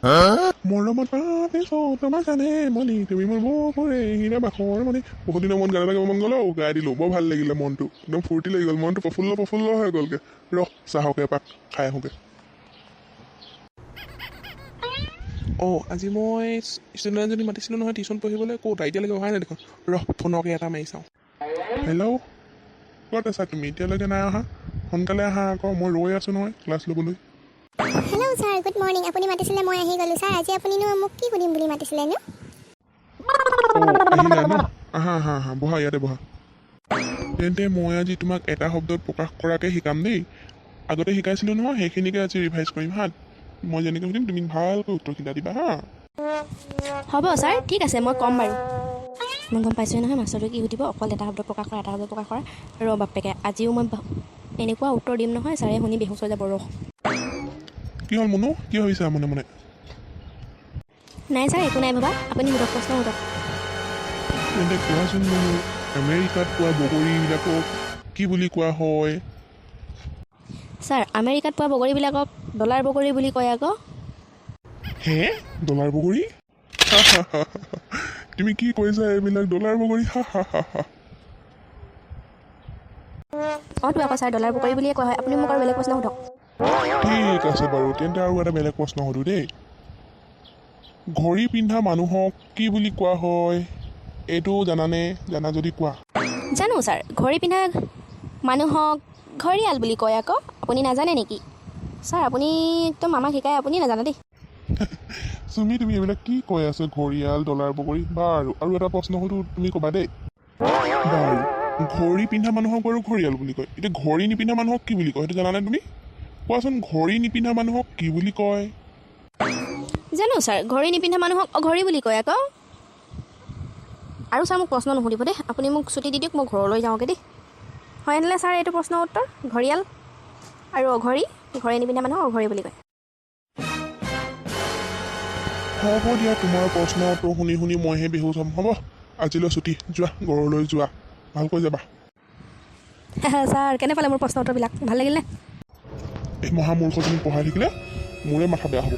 মৰমত পাতিছো তোমাক জানে মনি তুমি মোৰ বকুৰে হীৰা বাখৰ মনি বহুত দিনৰ মন গান এটা গাব মন গ'ল গাই দিলোঁ বৰ ভাল লাগিলে মনটো একদম ফূৰ্তি লাগি গ'ল মনটো প্ৰফুল্ল হৈ গ'লগৈ চাহকে এপাক খাই আহোঁগৈ আজি মই ষ্টুডেণ্ট এজনী মাতিছিলোঁ নহয় টিউশ্যন পঢ়িবলৈ ক'ত এতিয়ালৈকে অহাই নাই দেখোন ফোনকে এটা মাৰি চাওঁ হেল্ল' ক'ত আছা তুমি এতিয়ালৈকে নাই অহা সোনকালে আহা আকৌ মই ৰৈ আছোঁ নহয় ক্লাছ ল'বলৈ হেল্ল' ছাৰ গুড মৰ্ণিং আপুনি মাতিছিলে মই আহি গ'লোঁ ছাৰ আজি আপুনিনো মোক কি সুধিম বুলি মাতিছিলেনো আহিলা ন আহা বহা ইয়াতে বহা তেন্তে মই আজি তোমাক এটা শব্দত প্ৰকাশ কৰাকৈ শিকাম দেই আগতে শিকাইছিলোঁ নহয় সেইখিনিকে আজি ৰিভাইজ কৰিম হা মই যেনেকৈ সুধিম তুমি ভালকৈ উত্তৰকেইটা দিবা হা হ'ব ছাৰ ঠিক আছে মই ক'ম বাৰু মই গম পাইছোঁ নহয় মাষ্টৰটোৱে কি সুধিব অকল এটা শব্দ প্ৰকাশ কৰা ৰ বাপেকে আজিও মই এনেকুৱা উত্তৰ দিম নহয় ছাৰে শুনি বেহুচ হৈ যাব কি হ'ল মনো কি ভাবিছা মনে মনে নাই ছাৰ একো নাই ভবা আপুনি সোধক প্ৰশ্ন সোধক তেন্তে কোৱাচোন মনো আমেৰিকাত পোৱা বগৰীবিলাকক কি বুলি কোৱা হয় ছাৰ আমেৰিকাত পোৱা বগৰীবিলাকক ডলাৰ বগৰী বুলি কয় আকৌ হে ডলাৰ বগৰী তুমি কি কৈছা এইবিলাক ডলাৰ বগৰী অঁ তো আকৌ ছাৰ ডলাৰ বগৰী বুলিয়ে কোৱা হয় আপুনি মোক আৰু বেলেগ প্ৰশ্ন সোধক ঠিক আছে বাৰু তেন্তে আৰু এটা বেলেগ প্ৰশ্ন সোধোঁ দেই ঘড়ী পিন্ধা মানুহক কি বুলি কোৱা হয় এইটো জানানে জানা যদি কোৱা জানো ছাৰ ঘড়ী পিন্ধা মানুহক ঘড়িয়াল বুলি কয় আকৌ আপুনি নাজানে নেকি ছাৰ আপুনি একদম আমাক শিকায় আপুনি নাজানে দেই তুমি এইবিলাক কি কৈ আছে ঘড়িয়াল ডলাৰ বগৰী বাৰু আৰু এটা প্ৰশ্ন সোধো তুমি ক'বা দেই বাৰু ঘড়ী পিন্ধা মানুহক বাৰু ঘড়িয়াল বুলি কয় এতিয়া ঘড়ী নিপিন্ধা মানুহক কি বুলি কয় সেইটো জানানে তুমি কোৱাচোন ঘড়ী নিপিন্ধা মানুহক কি বুলি কয় জানো ছাৰ ঘড়ী নিপিন্ধা মানুহক অঘড়ী বুলি কয় আকৌ আৰু ছাৰ মোক প্ৰশ্ন নুসুধিব দেই আপুনি মোক ছুটি দি দিয়ক মই ঘৰলৈ যাওঁগৈ দেই হয় এনেলে ছাৰ এইটো প্ৰশ্নৰ উত্তৰ ঘড়িয়াল আৰু অঘড়ী ঘড়ী নিপিন্ধা মানুহক অঘড়ী বুলি কয় হ'ব দিয়া তোমাৰ প্ৰশ্নটো শুনি মইহে বেহুচ হ'ম হ'ব আজিলৈ ছুটি যোৱা ঘৰলৈ যোৱা ভালকৈ যাবা ছাৰ কেনে পালে মোৰ প্ৰশ্ন উত্তৰবিলাক ভাল লাগিলনে এই মহামূৰ্খজনী পঢ়াই থাকিলে মোৰে মাথা বেয়া হ'ব